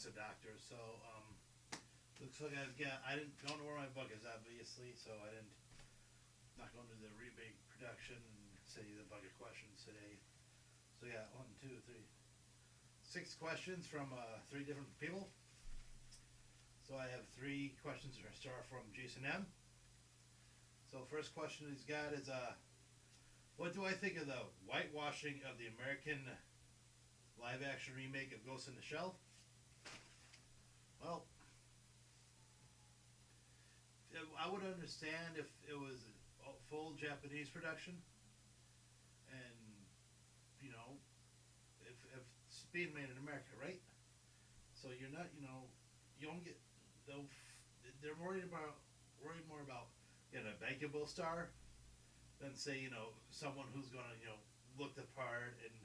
a doctor. So looks like I don't know where my book is, obviously, so I didn't not going to the rebate production and say the bucket questions today. So yeah, 6 questions from 3 different people. So I have 3 questions that start from Jason M. So first question he's got is what do I think of the whitewashing of the American live action remake of Ghost in the Shell? Well, I would understand if it was a full Japanese production, and you know, if it's being made in America, right? So you're not, you don't get. They're worried more about getting a bankable star than say someone who's gonna look the part and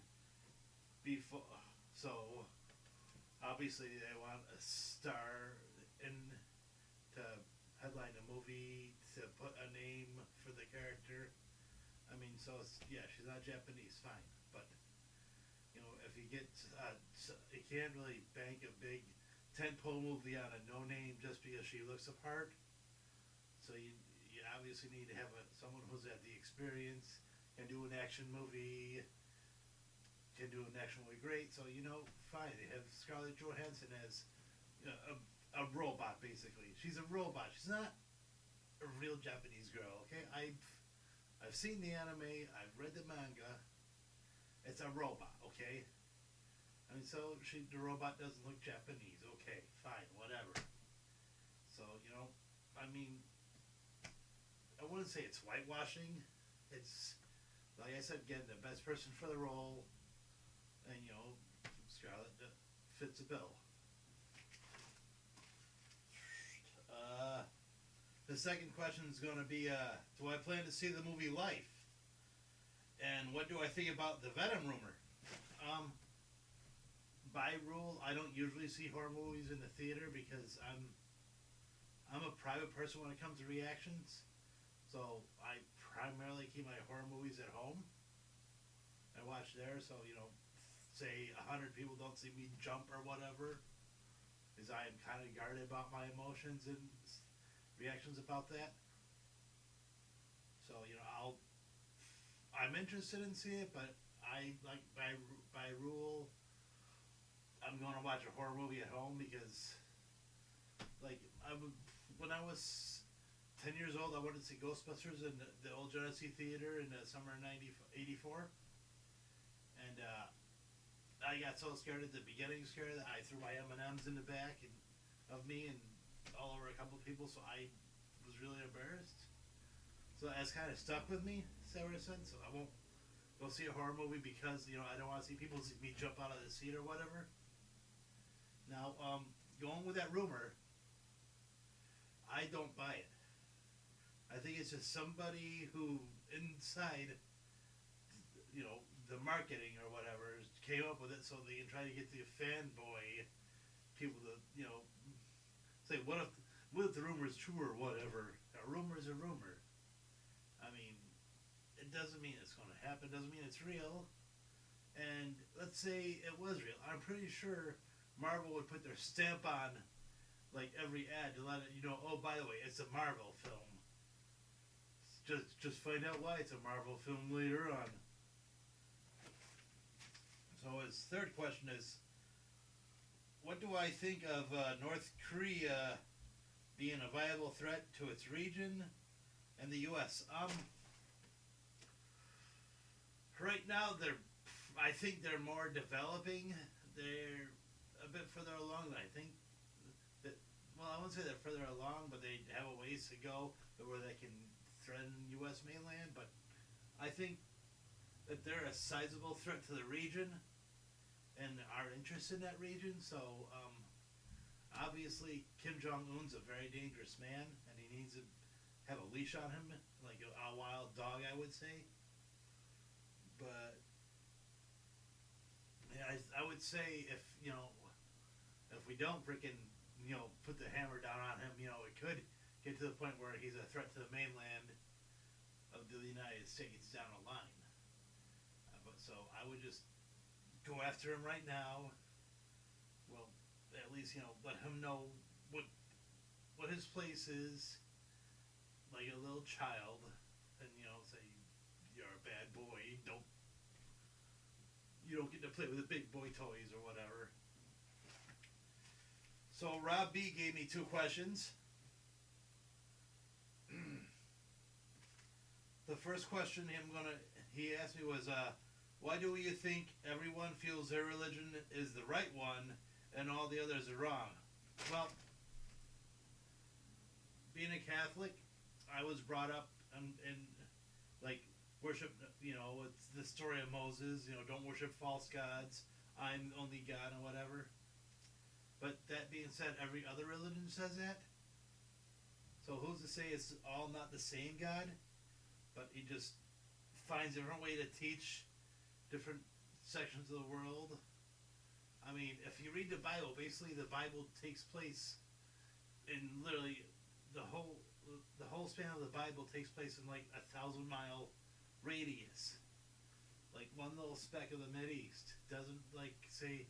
be so. Obviously, they want a star in to headline a movie, to put a name for the character. I mean, so she's not Japanese, fine, but if you get, you can't really bank a big tentpole movie on a no name just because she looks the part. So you obviously need to have someone who's had the experience, can do an action movie, great. So fine, they have Scarlett Johansson as a robot, basically. She's a robot. She's not a real Japanese girl. Okay, I've seen the anime. I've read the manga. It's a robot. Okay. I mean, so the robot doesn't look Japanese. Okay, fine, whatever. So I mean, I wouldn't say it's whitewashing. It's like I said again, the best person for the role, and Scarlett fits the bill. The second question is going to be, do I plan to see the movie Life? And what do I think about the Venom rumor? By rule, I don't usually see horror movies in the theater because I'm a private person when it comes to reactions. So I primarily keep my horror movies at home. I watch there, so say 100 people don't see me jump or whatever, because I am kind of guarded about my emotions and reactions about that. So I'm interested in seeing it, but I like by rule, I'm going to watch a horror movie at home because, when I was 10 years old, I wanted to see Ghostbusters in the old Genesee Theater in the summer of '84, and I got so scared at the beginning, that I threw my M&Ms in the back of me and all over a couple of people, so I was really embarrassed. So that's kind of stuck with me ever since. So I won't go see a horror movie because I don't want to see people see me jump out of the seat or whatever. Now, going with that rumor, I don't buy it. I think it's just somebody who inside, the marketing or whatever came up with it so they can try to get the fanboy people to say what if the rumor is true or whatever. A rumor is a rumor. I mean, it doesn't mean it's going to happen. Doesn't mean it's real. And let's say it was real. I'm pretty sure Marvel would put their stamp on every ad to let it oh, by the way, it's a Marvel film. Just find out why it's a Marvel film later on. So his third question is, what do I think of North Korea being a viable threat to its region and the U.S.? Right now, I think they're more developing. They're a bit further along than I think. I wouldn't say they're further along, but they have a ways to go where they can threaten U.S. mainland. But I think that they're a sizable threat to the region and are interested in that region. So obviously Kim Jong-un's a very dangerous man, and he needs to have a leash on him, like a wild dog, I would say. But yeah, I would say if we don't freaking put the hammer down on him, it could get to the point where he's a threat to the mainland of the United States down the line. So I would just go after him right now. Well, at least least let him know what what his place is, like a little child, and say you're a bad boy. You don't get to play with the big boy toys or whatever. So Rob B gave me two questions. The first question he asked me was, why do you think everyone feels their religion is the right one and all the others are wrong? Well, being a Catholic, I was brought up in like worship. It's the story of Moses. Don't worship false gods. I'm only God and whatever. But that being said, every other religion says that. So who's to say it's all not the same God? But he just finds a different way to teach different sections of the world. I mean, if you read the Bible, basically the Bible takes place in literally the whole span of the Bible takes place in like 1,000-mile radius. Like one little speck of the Mideast doesn't say.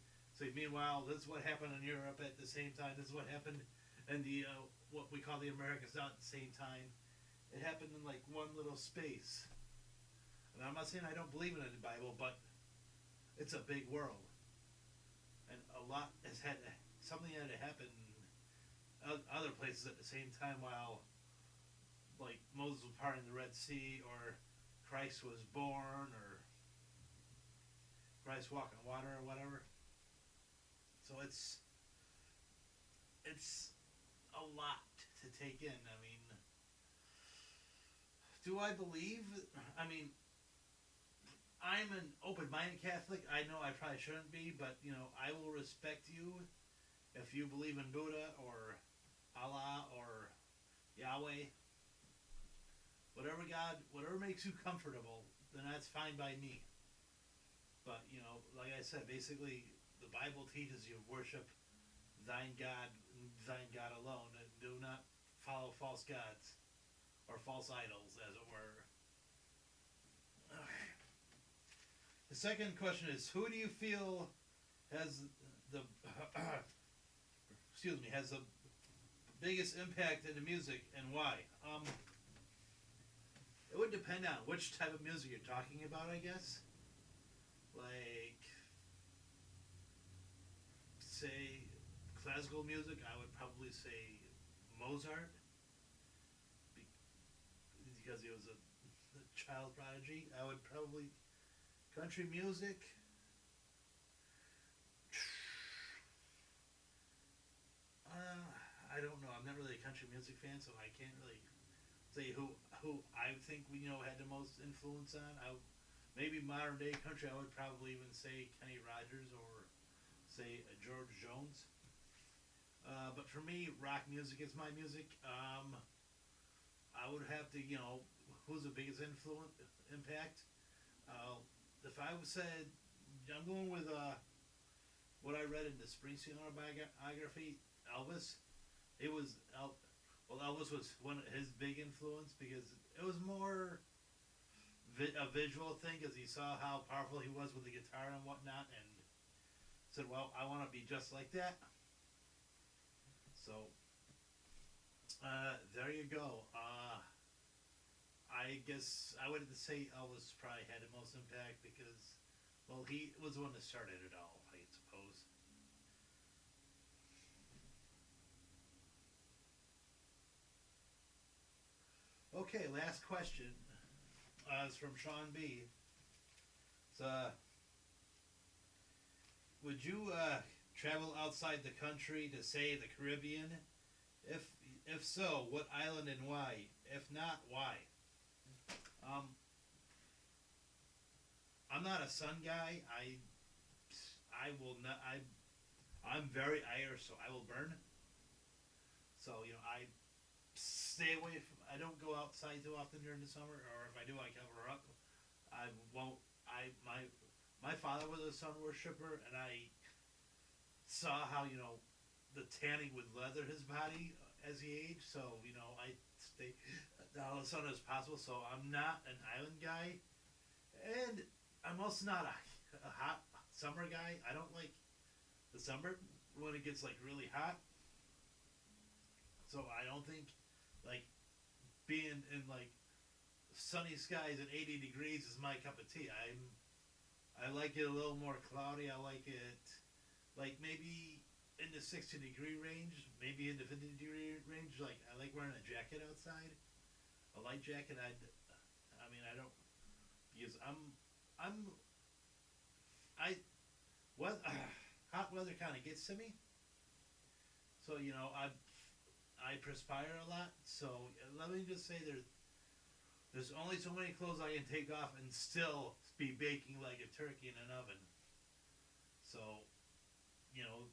Meanwhile, this is what happened in Europe at the same time. This is what happened in the what we call the Americas not at the same time. It happened in like one little space. And I'm not saying I don't believe in the Bible, but it's a big world, and a lot has had something had to happen in other places at the same time. While like Moses was parting the Red Sea, or Christ was born, or Christ walking on water, or whatever. So it's a lot to take in. I mean, do I believe? I mean, I'm an open-minded Catholic. I know I probably shouldn't be, but I will respect you if you believe in Buddha or Allah or Yahweh. Whatever God, whatever makes you comfortable, then that's fine by me. But like I said, basically, the Bible teaches you worship thine God alone, and do not follow false gods or false idols, as it were. Okay. The second question is, who do you feel has the has the biggest impact in the music, and why? It would depend on which type of music you're talking about, I guess. Like, say, classical music, I would probably say Mozart, because he was a child prodigy. I would probably country music. I don't know. I'm not really a country music fan, so I can't really say who I think had the most influence on. Maybe modern day country. I would probably even say Kenny Rogers, or say George Jones. But for me, rock music is my music. I would have to, who's the biggest impact? If I said, I'm going with what I read in the Springsteen autobiography, Elvis. Elvis was one of his big influence, because it was more a visual thing, because he saw how powerful he was with the guitar and whatnot, and said, well, I want to be just like that. So, there you go. I guess I would say Elvis probably had the most impact, because, well, he was the one that started it all, I suppose. Okay, last question is from Sean B. So, would you travel outside the country to, say, the Caribbean? If so, what island and why? If not, why? I'm not a sun guy. I will not. I'm very Irish, so I will burn. So I stay away from. I don't go outside too often during the summer, or if I do, I cover up. I won't. My father was a sun worshiper, and I saw how the tanning would leather his body as he aged. So I stay out of the sun as possible. So I'm not an island guy, and I'm also not a hot summer guy. I don't like the summer when it gets like really hot. So I don't think like being in like sunny skies at 80 degrees is my cup of tea. I like it a little more cloudy. I like it like maybe in the 60-degree range, maybe in the 50-degree range. Like I like wearing a jacket outside, a light jacket. I mean I don't because I'm I what hot weather kind of gets to me. So I perspire a lot. So let me just say there's only so many clothes I can take off and still be baking like a turkey in an oven. So you know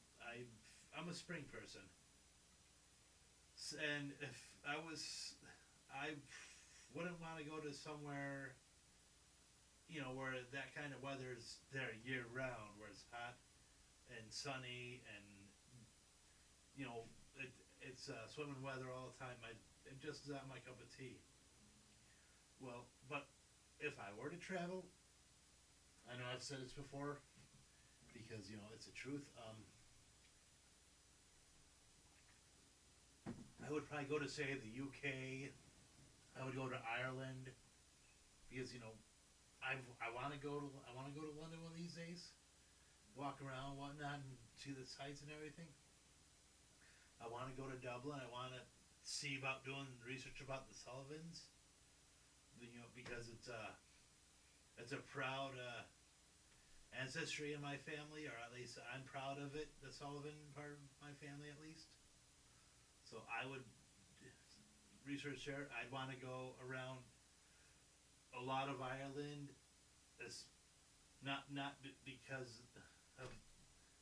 I'm a spring person, and if I wouldn't want to go to somewhere where that kind of weather's there year round, where it's hot and sunny and you know it's swimming weather all the time. It just is not my cup of tea. Well, but if I were to travel, I know I've said this before because it's the truth. I would probably go to say the UK. I would go to Ireland because I want to go to London one of these days, walk around, whatnot, and see the sights and everything. I want to go to Dublin. I want to see about doing research about the Sullivans, because it's a proud ancestry in my family, or at least I'm proud of it. The Sullivan part of my family, at least. So I would research there. I'd want to go around a lot of Ireland. It's not because of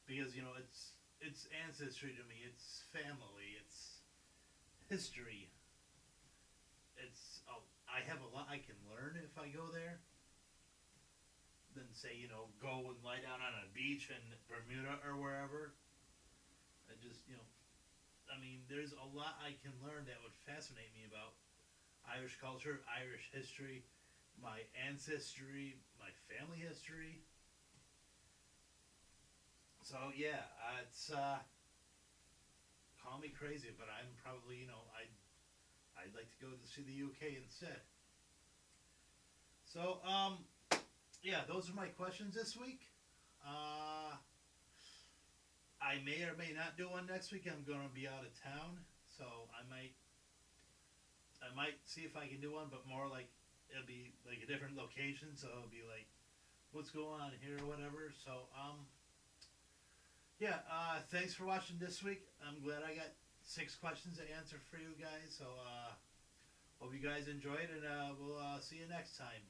because it's ancestry to me. It's family. It's history. I have a lot I can learn if I go there. Than say go and lie down on a beach in Bermuda or wherever. I just I mean, there's a lot I can learn that would fascinate me about Irish culture, Irish history, my ancestry, my family history. So yeah, it's call me crazy, but I'm probably I'd like to go to see the UK instead. So yeah, those are my questions this week. I may or may not do one next week. I'm going to be out of town, so I might see if I can do one, but more like it'll be like a different location, so it'll be like what's going on here or whatever. So yeah, thanks for watching this week. I'm glad I got 6 questions to answer for you guys. So hope you guys enjoyed, and we'll see you next time.